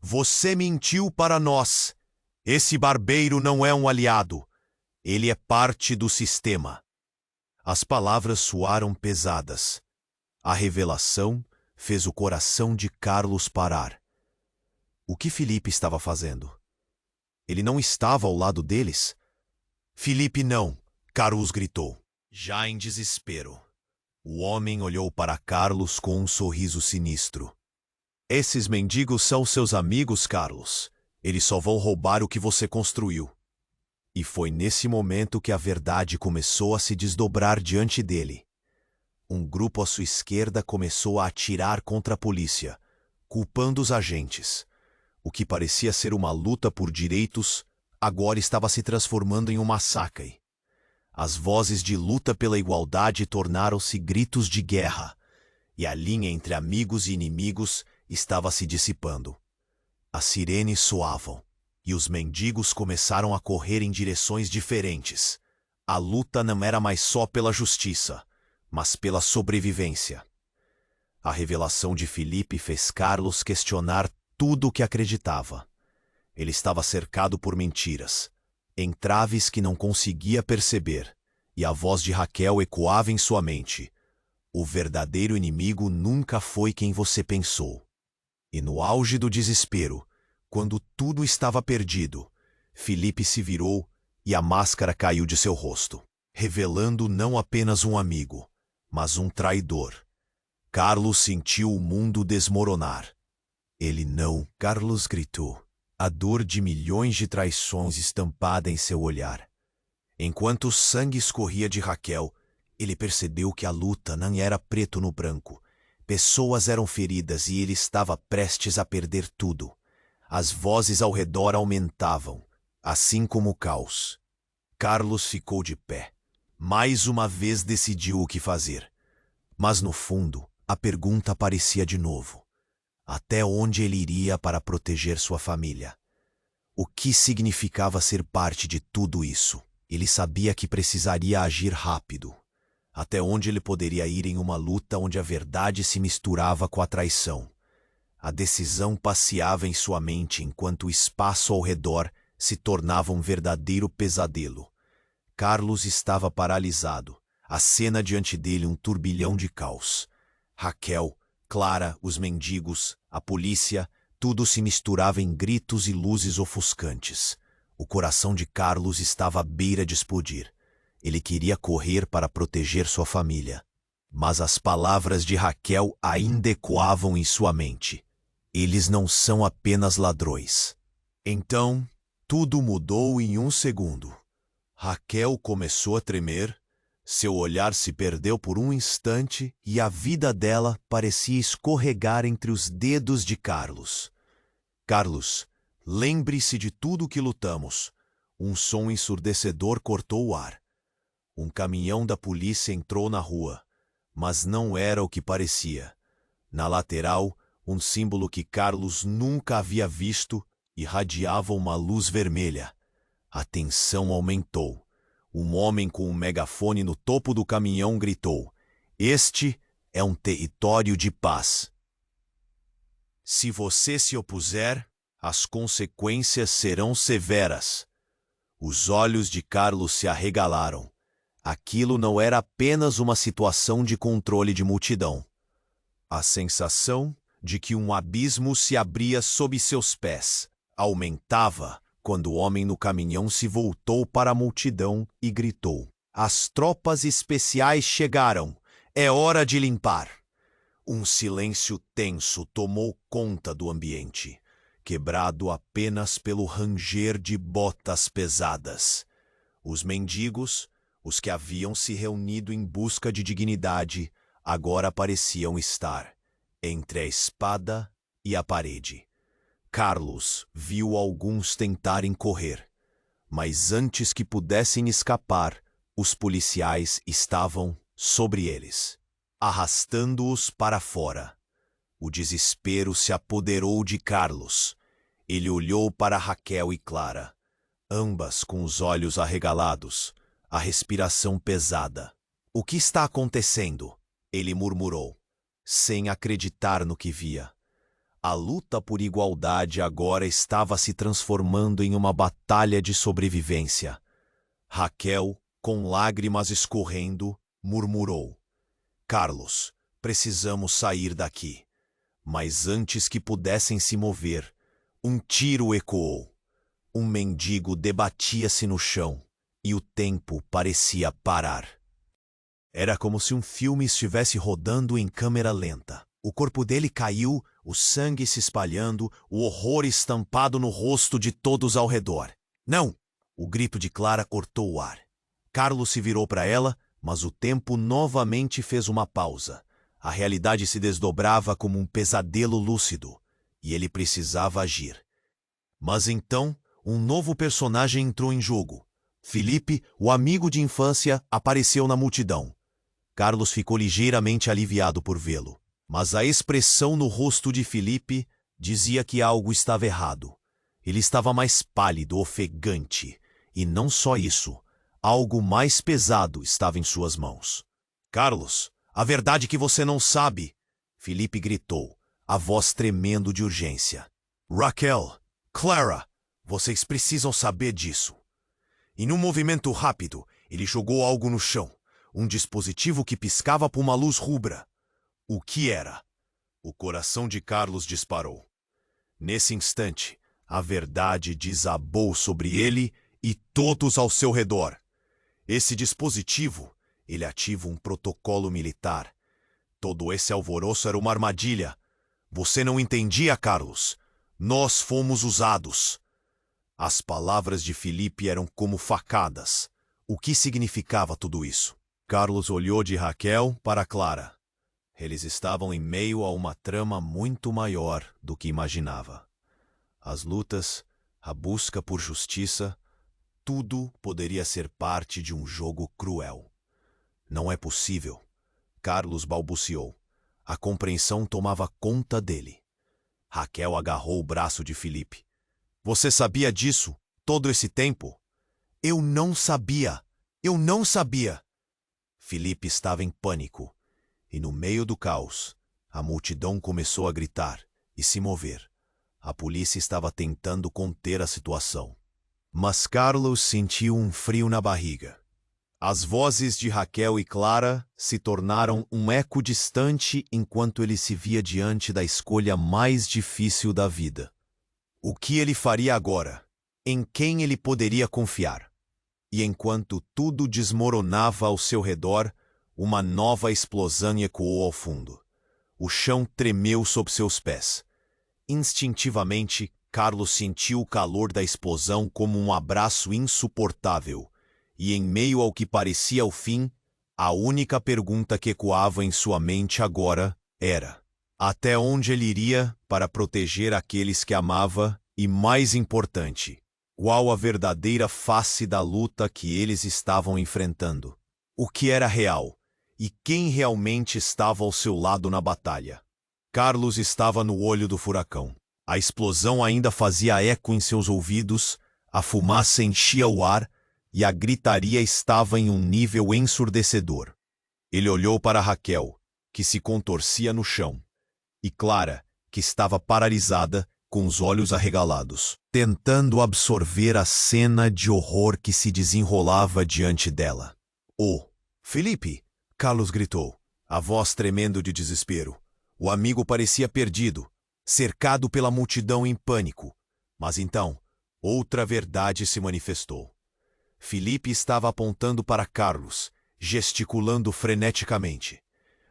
"Você mentiu para nós! Esse barbeiro não é um aliado. Ele é parte do sistema." As palavras soaram pesadas. A revelação fez o coração de Carlos parar. O que Felipe estava fazendo? Ele não estava ao lado deles? "Felipe, não!" Carlos gritou, já em desespero. O homem olhou para Carlos com um sorriso sinistro. "Esses mendigos são seus amigos, Carlos. Eles só vão roubar o que você construiu." E foi nesse momento que a verdade começou a se desdobrar diante dele. Um grupo à sua esquerda começou a atirar contra a polícia, culpando os agentes. O que parecia ser uma luta por direitos, agora estava se transformando em um massacre. As vozes de luta pela igualdade tornaram-se gritos de guerra, e a linha entre amigos e inimigos estava se dissipando. As sirenes soavam, e os mendigos começaram a correr em direções diferentes. A luta não era mais só pela justiça, mas pela sobrevivência. A revelação de Felipe fez Carlos questionar tudo o que acreditava. Ele estava cercado por mentiras, entraves que não conseguia perceber, e a voz de Raquel ecoava em sua mente: "O verdadeiro inimigo nunca foi quem você pensou." E no auge do desespero, quando tudo estava perdido, Felipe se virou e a máscara caiu de seu rosto, revelando não apenas um amigo, mas um traidor. Carlos sentiu o mundo desmoronar. Ele não, Carlos gritou, a dor de milhões de traições estampada em seu olhar. Enquanto o sangue escorria de Raquel, ele percebeu que a luta não era preto no branco. Pessoas eram feridas e ele estava prestes a perder tudo. As vozes ao redor aumentavam, assim como o caos. Carlos ficou de pé, Mais uma vez decidiu o que fazer. Mas no fundo, a pergunta aparecia de novo. Até onde ele iria para proteger sua família? O que significava ser parte de tudo isso? Ele sabia que precisaria agir rápido. Até onde ele poderia ir em uma luta onde a verdade se misturava com a traição? A decisão passeava em sua mente enquanto o espaço ao redor se tornava um verdadeiro pesadelo. Carlos estava paralisado. A cena diante dele um turbilhão de caos. Raquel, Clara, os mendigos, a polícia, tudo se misturava em gritos e luzes ofuscantes. O coração de Carlos estava à beira de explodir. Ele queria correr para proteger sua família. Mas as palavras de Raquel ainda ecoavam em sua mente. Eles não são apenas ladrões. Então, tudo mudou em um segundo. Raquel começou a tremer, seu olhar se perdeu por um instante e a vida dela parecia escorregar entre os dedos de Carlos. Carlos, lembre-se de tudo que lutamos. Um som ensurdecedor cortou o ar. Um caminhão da polícia entrou na rua, mas não era o que parecia. Na lateral, um símbolo que Carlos nunca havia visto irradiava uma luz vermelha. A tensão aumentou. Um homem com um megafone no topo do caminhão gritou: "Este é um território de paz. Se você se opuser, as consequências serão severas." Os olhos de Carlos se arregalaram. Aquilo não era apenas uma situação de controle de multidão. A sensação de que um abismo se abria sob seus pés aumentava quando o homem no caminhão se voltou para a multidão e gritou: "As tropas especiais chegaram! É hora de limpar!" Um silêncio tenso tomou conta do ambiente, quebrado apenas pelo ranger de botas pesadas. Os mendigos, os que haviam se reunido em busca de dignidade, agora pareciam estar entre a espada e a parede. Carlos viu alguns tentarem correr, mas antes que pudessem escapar, os policiais estavam sobre eles, arrastando-os para fora. O desespero se apoderou de Carlos. Ele olhou para Raquel e Clara, ambas com os olhos arregalados, a respiração pesada. "O que está acontecendo?" ele murmurou, sem acreditar no que via. A luta por igualdade agora estava se transformando em uma batalha de sobrevivência. Raquel, com lágrimas escorrendo, murmurou: "Carlos, precisamos sair daqui." Mas antes que pudessem se mover, um tiro ecoou. Um mendigo debatia-se no chão e o tempo parecia parar. Era como se um filme estivesse rodando em câmera lenta. O corpo dele caiu, o sangue se espalhando, o horror estampado no rosto de todos ao redor. "Não!" O grito de Clara cortou o ar. Carlos se virou para ela, mas o tempo novamente fez uma pausa. A realidade se desdobrava como um pesadelo lúcido, e ele precisava agir. Mas então, um novo personagem entrou em jogo. Felipe, o amigo de infância, apareceu na multidão. Carlos ficou ligeiramente aliviado por vê-lo, mas a expressão no rosto de Felipe dizia que algo estava errado. Ele estava mais pálido, ofegante, e não só isso, algo mais pesado estava em suas mãos. "Carlos, a verdade que você não sabe!" Felipe gritou, a voz tremendo de urgência. "Raquel, Clara, vocês precisam saber disso." Em um movimento rápido, ele jogou algo no chão, um dispositivo que piscava por uma luz rubra. O que era? O coração de Carlos disparou. Nesse instante, a verdade desabou sobre ele e todos ao seu redor. Esse dispositivo, ele ativa um protocolo militar. Todo esse alvoroço era uma armadilha. Você não entendia, Carlos. Nós fomos usados. As palavras de Felipe eram como facadas. O que significava tudo isso? Carlos olhou de Raquel para Clara. Eles estavam em meio a uma trama muito maior do que imaginava. As lutas, a busca por justiça, tudo poderia ser parte de um jogo cruel. Não é possível. Carlos balbuciou. A compreensão tomava conta dele. Raquel agarrou o braço de Felipe. Você sabia disso todo esse tempo? Eu não sabia. Eu não sabia. Felipe estava em pânico. E no meio do caos, a multidão começou a gritar e se mover. A polícia estava tentando conter a situação. Mas Carlos sentiu um frio na barriga. As vozes de Raquel e Clara se tornaram um eco distante enquanto ele se via diante da escolha mais difícil da vida. O que ele faria agora? Em quem ele poderia confiar? E enquanto tudo desmoronava ao seu redor, uma nova explosão ecoou ao fundo. O chão tremeu sob seus pés. Instintivamente, Carlos sentiu o calor da explosão como um abraço insuportável. E em meio ao que parecia o fim, a única pergunta que ecoava em sua mente agora era: até onde ele iria para proteger aqueles que amava e, mais importante, qual a verdadeira face da luta que eles estavam enfrentando? O que era real e quem realmente estava ao seu lado na batalha? Carlos estava no olho do furacão. A explosão ainda fazia eco em seus ouvidos, a fumaça enchia o ar, e a gritaria estava em um nível ensurdecedor. Ele olhou para Raquel, que se contorcia no chão, e Clara, que estava paralisada, com os olhos arregalados, tentando absorver a cena de horror que se desenrolava diante dela. "Oh, Felipe!" Carlos gritou, a voz tremendo de desespero. O amigo parecia perdido, cercado pela multidão em pânico. Mas então, outra verdade se manifestou. Felipe estava apontando para Carlos, gesticulando freneticamente.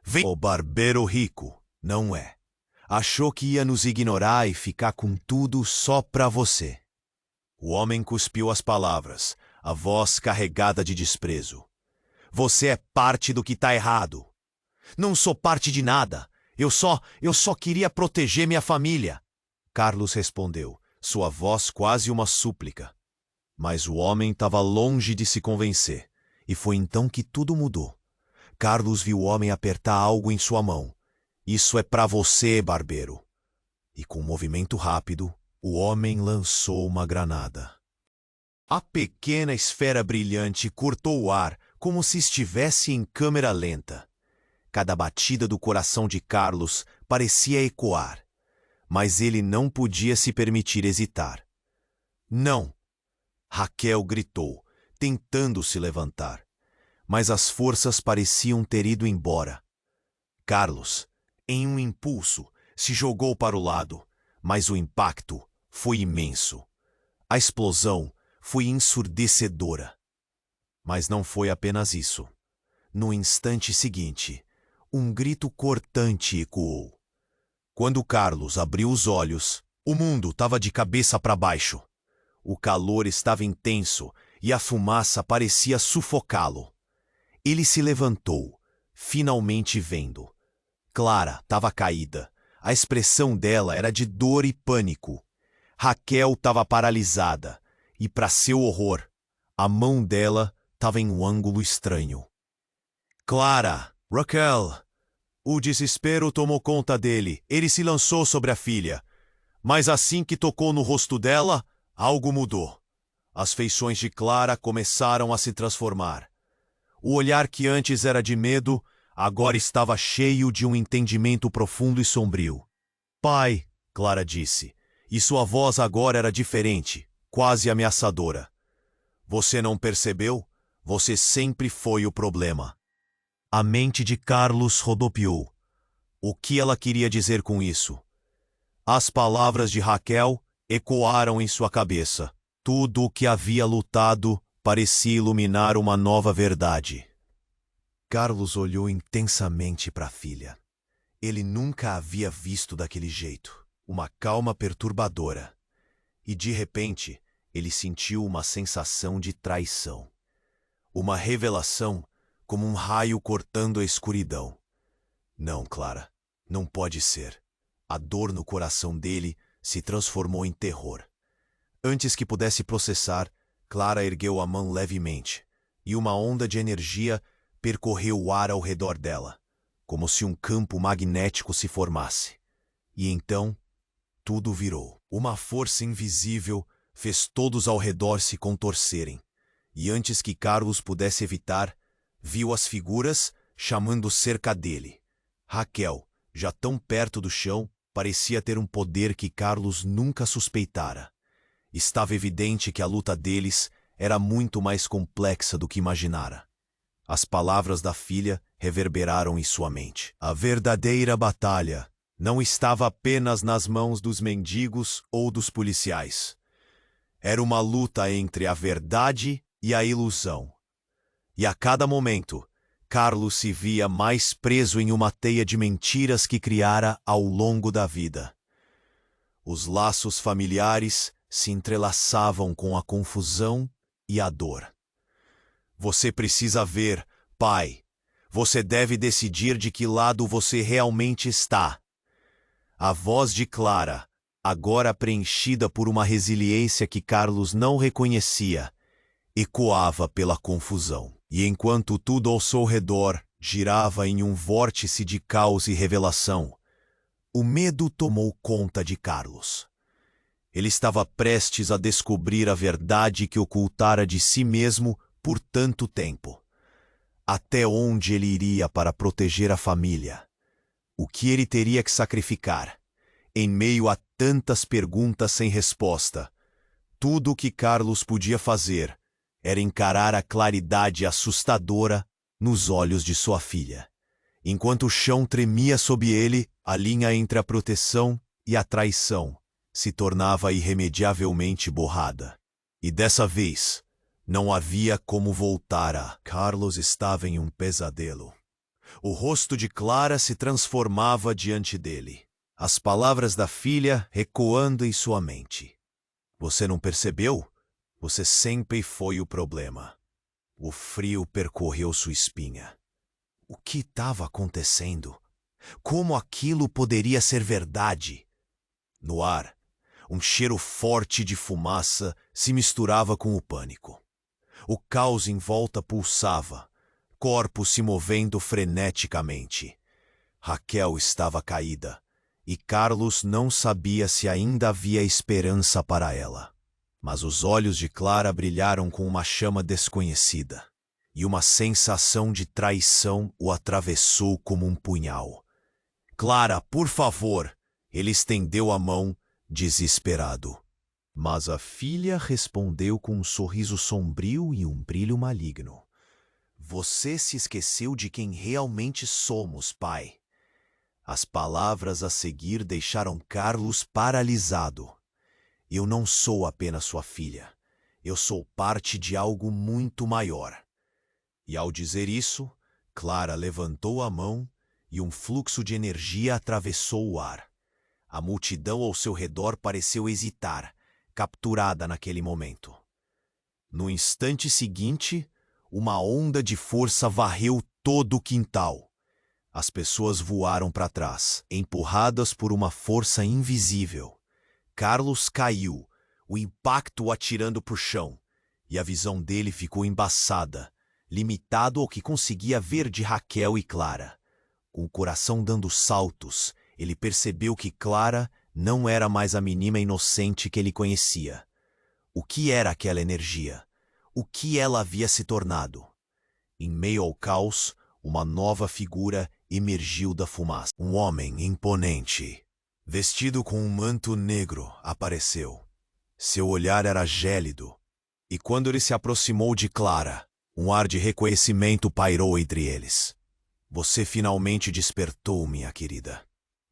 "Vem, o barbeiro rico, não é? Achou que ia nos ignorar e ficar com tudo só pra você." O homem cuspiu as palavras, a voz carregada de desprezo. "Você é parte do que tá errado." "Não sou parte de nada. Eu só queria proteger minha família." Carlos respondeu, sua voz quase uma súplica. Mas o homem estava longe de se convencer, e foi então que tudo mudou. Carlos viu o homem apertar algo em sua mão. "Isso é para você, barbeiro." E com um movimento rápido, o homem lançou uma granada. A pequena esfera brilhante cortou o ar como se estivesse em câmera lenta. Cada batida do coração de Carlos parecia ecoar, mas ele não podia se permitir hesitar. "Não!" Raquel gritou, tentando se levantar, mas as forças pareciam ter ido embora. Carlos, em um impulso, se jogou para o lado, mas o impacto foi imenso. A explosão foi ensurdecedora. Mas não foi apenas isso. No instante seguinte, um grito cortante ecoou. Quando Carlos abriu os olhos, o mundo estava de cabeça para baixo. O calor estava intenso e a fumaça parecia sufocá-lo. Ele se levantou, finalmente vendo. Clara estava caída. A expressão dela era de dor e pânico. Raquel estava paralisada e, para seu horror, a mão dela estava em um ângulo estranho. "Clara! Raquel!" O desespero tomou conta dele. Ele se lançou sobre a filha. Mas assim que tocou no rosto dela, algo mudou. As feições de Clara começaram a se transformar. O olhar que antes era de medo, agora estava cheio de um entendimento profundo e sombrio. "Pai", Clara disse, e sua voz agora era diferente, quase ameaçadora. "Você não percebeu? Você sempre foi o problema." A mente de Carlos rodopiou. O que ela queria dizer com isso? As palavras de Raquel ecoaram em sua cabeça. Tudo o que havia lutado parecia iluminar uma nova verdade. Carlos olhou intensamente para a filha. Ele nunca a havia visto daquele jeito, uma calma perturbadora. E de repente, ele sentiu uma sensação de traição. Uma revelação, como um raio cortando a escuridão. "Não, Clara, não pode ser." A dor no coração dele se transformou em terror. Antes que pudesse processar, Clara ergueu a mão levemente, e uma onda de energia percorreu o ar ao redor dela, como se um campo magnético se formasse. E então, tudo virou. Uma força invisível fez todos ao redor se contorcerem, e antes que Carlos pudesse evitar, viu as figuras chamando cerca dele. Raquel, já tão perto do chão, parecia ter um poder que Carlos nunca suspeitara. Estava evidente que a luta deles era muito mais complexa do que imaginara. As palavras da filha reverberaram em sua mente. A verdadeira batalha não estava apenas nas mãos dos mendigos ou dos policiais. Era uma luta entre a verdade e a ilusão. E a cada momento, Carlos se via mais preso em uma teia de mentiras que criara ao longo da vida. Os laços familiares se entrelaçavam com a confusão e a dor. Você precisa ver, pai. Você deve decidir de que lado você realmente está. A voz de Clara, agora preenchida por uma resiliência que Carlos não reconhecia, ecoava pela confusão. E enquanto tudo ao seu redor girava em um vórtice de caos e revelação, o medo tomou conta de Carlos. Ele estava prestes a descobrir a verdade que ocultara de si mesmo por tanto tempo. Até onde ele iria para proteger a família? O que ele teria que sacrificar? Em meio a tantas perguntas sem resposta, tudo o que Carlos podia fazer era encarar a claridade assustadora nos olhos de sua filha. Enquanto o chão tremia sob ele, a linha entre a proteção e a traição se tornava irremediavelmente borrada. E dessa vez, não havia como voltar. Carlos estava em um pesadelo. O rosto de Clara se transformava diante dele, as palavras da filha ecoando em sua mente. Você não percebeu? Você sempre foi o problema. O frio percorreu sua espinha. O que estava acontecendo? Como aquilo poderia ser verdade? No ar, um cheiro forte de fumaça se misturava com o pânico. O caos em volta pulsava, corpos se movendo freneticamente. Raquel estava caída, e Carlos não sabia se ainda havia esperança para ela. Mas os olhos de Clara brilharam com uma chama desconhecida, e uma sensação de traição o atravessou como um punhal. Clara, por favor! Ele estendeu a mão, desesperado. Mas a filha respondeu com um sorriso sombrio e um brilho maligno. Você se esqueceu de quem realmente somos, pai. As palavras a seguir deixaram Carlos paralisado. Eu não sou apenas sua filha. Eu sou parte de algo muito maior. E ao dizer isso, Clara levantou a mão e um fluxo de energia atravessou o ar. A multidão ao seu redor pareceu hesitar, capturada naquele momento. No instante seguinte, uma onda de força varreu todo o quintal. As pessoas voaram para trás, empurradas por uma força invisível. Carlos caiu, o impacto o atirando para o chão, e a visão dele ficou embaçada, limitado ao que conseguia ver de Raquel e Clara. Com o coração dando saltos, ele percebeu que Clara não era mais a menina inocente que ele conhecia. O que era aquela energia? O que ela havia se tornado? Em meio ao caos, uma nova figura emergiu da fumaça. Um homem imponente, vestido com um manto negro, apareceu. Seu olhar era gélido, e quando ele se aproximou de Clara, um ar de reconhecimento pairou entre eles. Você finalmente despertou, minha querida.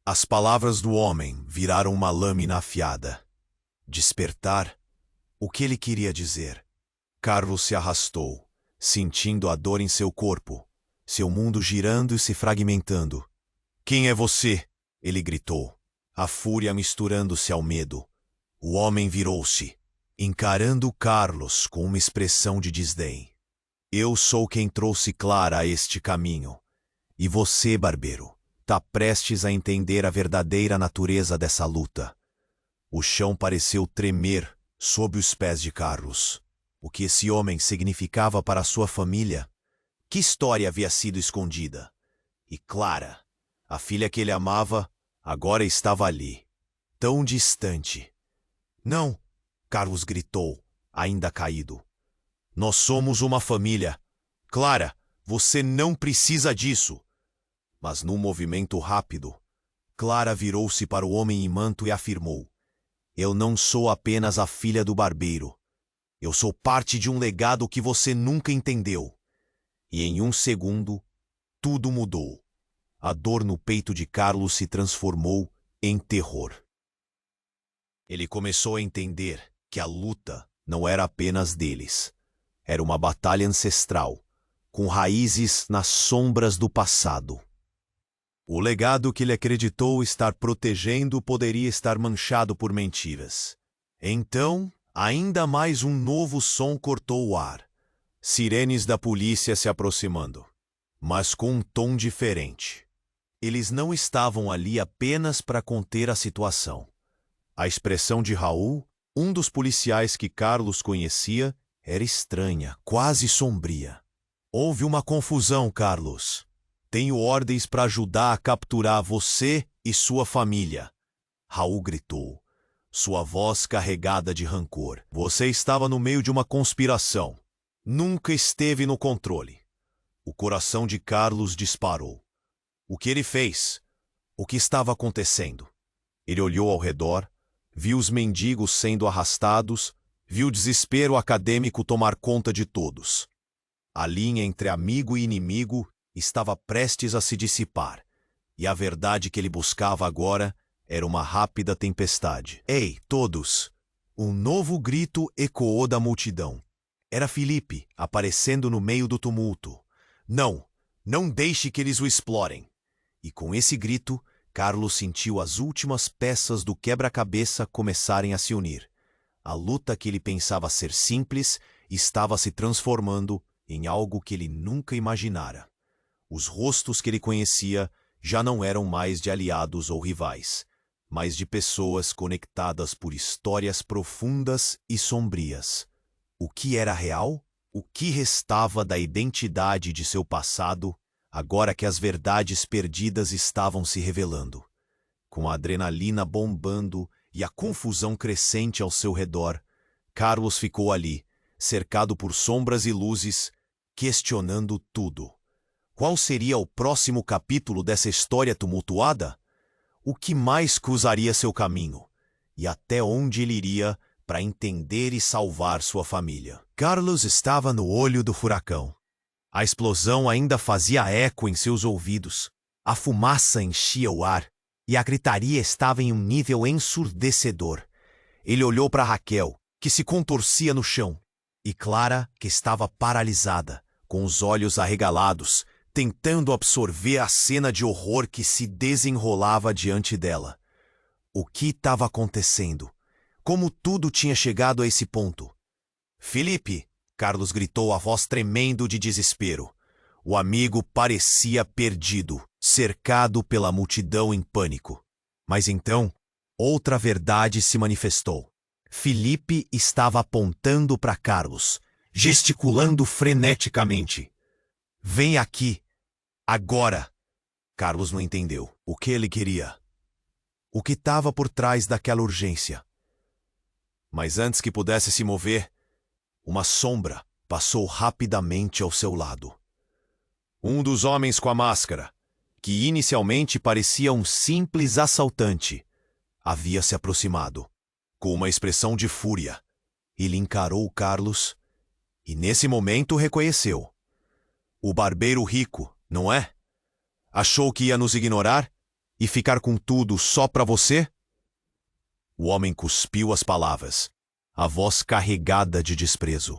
As palavras do homem viraram uma lâmina afiada. Despertar? O que ele queria dizer? Carlos se arrastou, sentindo a dor em seu corpo, seu mundo girando e se fragmentando. Quem é você? Ele gritou, a fúria misturando-se ao medo. O homem virou-se, encarando Carlos com uma expressão de desdém. Eu sou quem trouxe Clara a este caminho. E você, barbeiro, está prestes a entender a verdadeira natureza dessa luta. O chão pareceu tremer sob os pés de Carlos. O que esse homem significava para sua família? Que história havia sido escondida? E Clara, a filha que ele amava, agora estava ali, tão distante. Não, Carlos gritou, ainda caído. Nós somos uma família. Clara, você não precisa disso. Mas num movimento rápido, Clara virou-se para o homem em manto e afirmou: Eu não sou apenas a filha do barbeiro. Eu sou parte de um legado que você nunca entendeu. E em um segundo, tudo mudou. A dor no peito de Carlos se transformou em terror. Ele começou a entender que a luta não era apenas deles. Era uma batalha ancestral, com raízes nas sombras do passado. O legado que ele acreditou estar protegendo poderia estar manchado por mentiras. Então, ainda mais um novo som cortou o ar. Sirenes da polícia se aproximando, mas com um tom diferente. Eles não estavam ali apenas para conter a situação. A expressão de Raul, um dos policiais que Carlos conhecia, era estranha, quase sombria. Houve uma confusão, Carlos. Tenho ordens para ajudar a capturar você e sua família. Raul gritou, sua voz carregada de rancor. Você estava no meio de uma conspiração. Nunca esteve no controle. O coração de Carlos disparou. O que ele fez? O que estava acontecendo? Ele olhou ao redor, viu os mendigos sendo arrastados, viu o desespero acadêmico tomar conta de todos. A linha entre amigo e inimigo estava prestes a se dissipar, e a verdade que ele buscava agora era uma rápida tempestade. Ei, todos! Um novo grito ecoou da multidão. Era Felipe, aparecendo no meio do tumulto. Não, não deixe que eles o explorem. E com esse grito, Carlos sentiu as últimas peças do quebra-cabeça começarem a se unir. A luta que ele pensava ser simples estava se transformando em algo que ele nunca imaginara. Os rostos que ele conhecia já não eram mais de aliados ou rivais, mas de pessoas conectadas por histórias profundas e sombrias. O que era real? O que restava da identidade de seu passado, agora que as verdades perdidas estavam se revelando? Com a adrenalina bombando e a confusão crescente ao seu redor, Carlos ficou ali, cercado por sombras e luzes, questionando tudo. Qual seria o próximo capítulo dessa história tumultuada? O que mais cruzaria seu caminho? E até onde ele iria para entender e salvar sua família? Carlos estava no olho do furacão. A explosão ainda fazia eco em seus ouvidos. A fumaça enchia o ar e a gritaria estava em um nível ensurdecedor. Ele olhou para Raquel, que se contorcia no chão, e Clara, que estava paralisada, com os olhos arregalados, tentando absorver a cena de horror que se desenrolava diante dela. O que estava acontecendo? Como tudo tinha chegado a esse ponto? Felipe! Carlos gritou, a voz tremendo de desespero. O amigo parecia perdido, cercado pela multidão em pânico. Mas então, outra verdade se manifestou. Felipe estava apontando para Carlos, gesticulando freneticamente. Vem aqui, agora! Carlos não entendeu o que ele queria. O que estava por trás daquela urgência? Mas antes que pudesse se mover, uma sombra passou rapidamente ao seu lado. Um dos homens com a máscara, que inicialmente parecia um simples assaltante, havia se aproximado. Com uma expressão de fúria, ele encarou Carlos e nesse momento reconheceu. O barbeiro rico, não é? Achou que ia nos ignorar e ficar com tudo só para você? O homem cuspiu as palavras, a voz carregada de desprezo.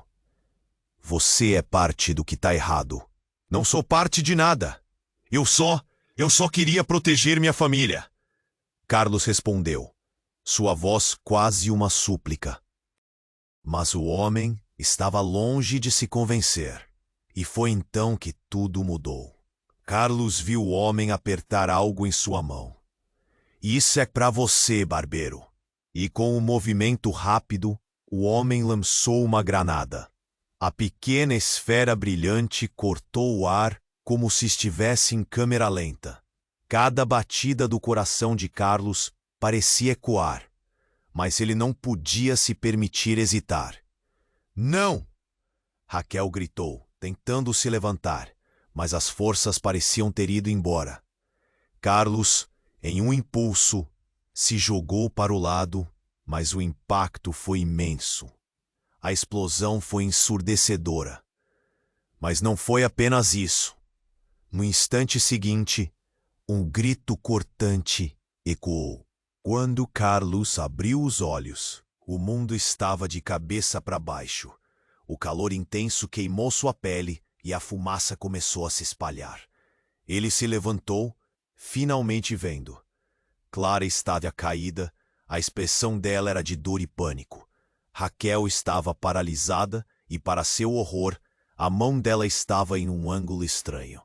Você é parte do que está errado. Não sou parte de nada. Eu só queria proteger minha família. Carlos respondeu, sua voz quase uma súplica. Mas o homem estava longe de se convencer. E foi então que tudo mudou. Carlos viu o homem apertar algo em sua mão. Isso é para você, barbeiro. E com um movimento rápido, o homem lançou uma granada. A pequena esfera brilhante cortou o ar como se estivesse em câmera lenta. Cada batida do coração de Carlos parecia ecoar, mas ele não podia se permitir hesitar. Não! Raquel gritou, tentando se levantar, mas as forças pareciam ter ido embora. Carlos, em um impulso, se jogou para o lado, mas o impacto foi imenso. A explosão foi ensurdecedora. Mas não foi apenas isso. No instante seguinte, um grito cortante ecoou. Quando Carlos abriu os olhos, o mundo estava de cabeça para baixo. O calor intenso queimou sua pele e a fumaça começou a se espalhar. Ele se levantou, finalmente vendo. Clara estava caída, a expressão dela era de dor e pânico. Raquel estava paralisada e, para seu horror, a mão dela estava em um ângulo estranho.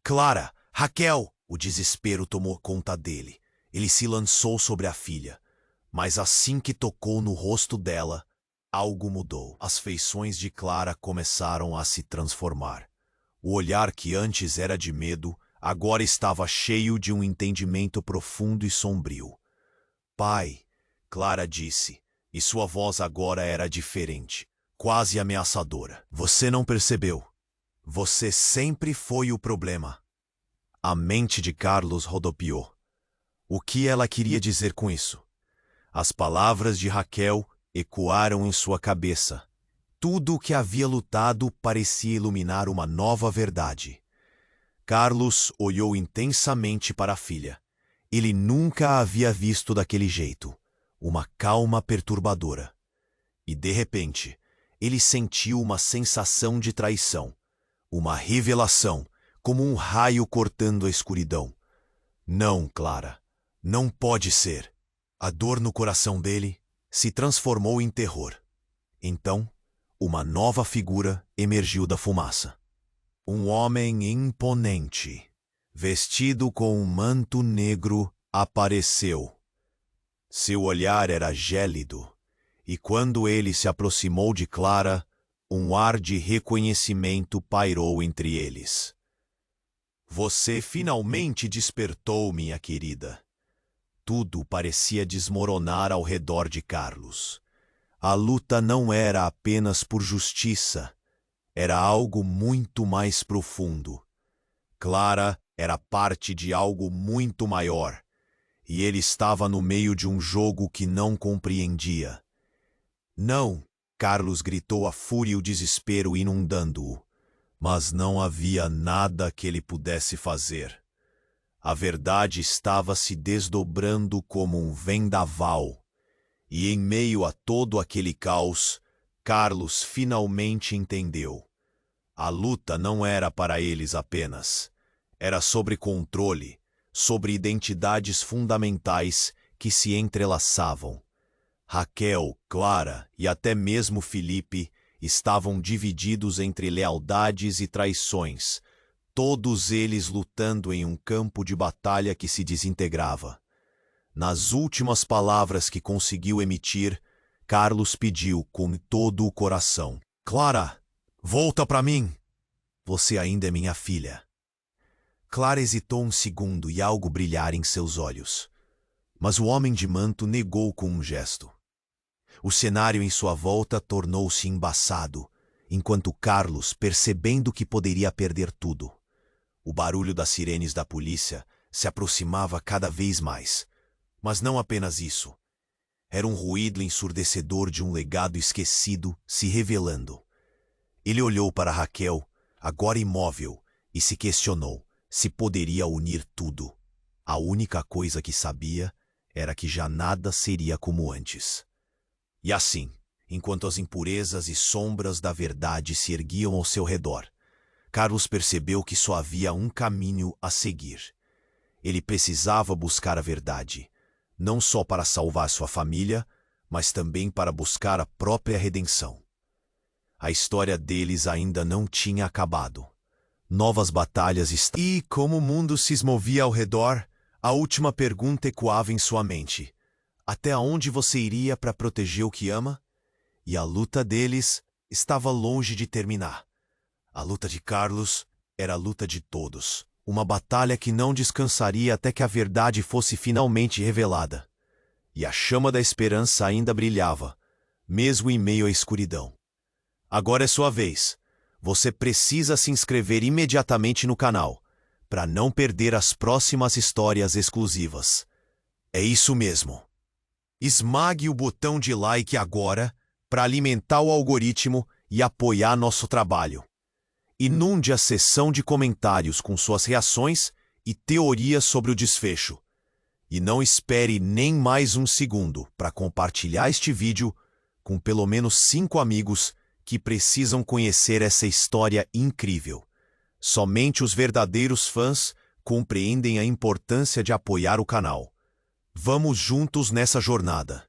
Clara! Raquel! O desespero tomou conta dele. Ele se lançou sobre a filha. Mas assim que tocou no rosto dela, algo mudou. As feições de Clara começaram a se transformar. O olhar que antes era de medo, agora estava cheio de um entendimento profundo e sombrio. Pai, Clara disse, e sua voz agora era diferente, quase ameaçadora. Você não percebeu. Você sempre foi o problema. A mente de Carlos rodopiou. O que ela queria dizer com isso? As palavras de Raquel ecoaram em sua cabeça. Tudo o que havia lutado parecia iluminar uma nova verdade. Carlos olhou intensamente para a filha. Ele nunca a havia visto daquele jeito. Uma calma perturbadora. E, de repente, ele sentiu uma sensação de traição. Uma revelação, como um raio cortando a escuridão. Não, Clara. Não pode ser. A dor no coração dele se transformou em terror. Então, uma nova figura emergiu da fumaça. Um homem imponente, vestido com um manto negro, apareceu. Seu olhar era gélido, e quando ele se aproximou de Clara, um ar de reconhecimento pairou entre eles. Você finalmente despertou, minha querida. Tudo parecia desmoronar ao redor de Carlos. A luta não era apenas por justiça, era algo muito mais profundo. Clara era parte de algo muito maior, e ele estava no meio de um jogo que não compreendia. Não, Carlos gritou, a fúria e o desespero inundando-o, mas não havia nada que ele pudesse fazer. A verdade estava se desdobrando como um vendaval, e em meio a todo aquele caos, Carlos finalmente entendeu. A luta não era para eles apenas. Era sobre controle, sobre identidades fundamentais que se entrelaçavam. Raquel, Clara e até mesmo Felipe estavam divididos entre lealdades e traições, todos eles lutando em um campo de batalha que se desintegrava. Nas últimas palavras que conseguiu emitir, Carlos pediu com todo o coração: Clara, volta para mim! Você ainda é minha filha. Clara hesitou um segundo e algo brilhar em seus olhos. Mas o homem de manto negou com um gesto. O cenário em sua volta tornou-se embaçado, enquanto Carlos, percebendo que poderia perder tudo. O barulho das sirenes da polícia se aproximava cada vez mais. Mas não apenas isso. Era um ruído ensurdecedor de um legado esquecido se revelando. Ele olhou para Raquel, agora imóvel, e se questionou se poderia unir tudo. A única coisa que sabia era que já nada seria como antes. E assim, enquanto as impurezas e sombras da verdade se erguiam ao seu redor, Carlos percebeu que só havia um caminho a seguir. Ele precisava buscar a verdade, não só para salvar sua família, mas também para buscar a própria redenção. A história deles ainda não tinha acabado. Novas batalhas e, como o mundo se movia ao redor, a última pergunta ecoava em sua mente. Até onde você iria para proteger o que ama? E a luta deles estava longe de terminar. A luta de Carlos era a luta de todos. Uma batalha que não descansaria até que a verdade fosse finalmente revelada. E a chama da esperança ainda brilhava, mesmo em meio à escuridão. Agora é sua vez. Você precisa se inscrever imediatamente no canal, para não perder as próximas histórias exclusivas. É isso mesmo. Esmague o botão de like agora para alimentar o algoritmo e apoiar nosso trabalho. Inunde a seção de comentários com suas reações e teorias sobre o desfecho. E não espere nem mais um segundo para compartilhar este vídeo com pelo menos 5 amigos que precisam conhecer essa história incrível. Somente os verdadeiros fãs compreendem a importância de apoiar o canal. Vamos juntos nessa jornada.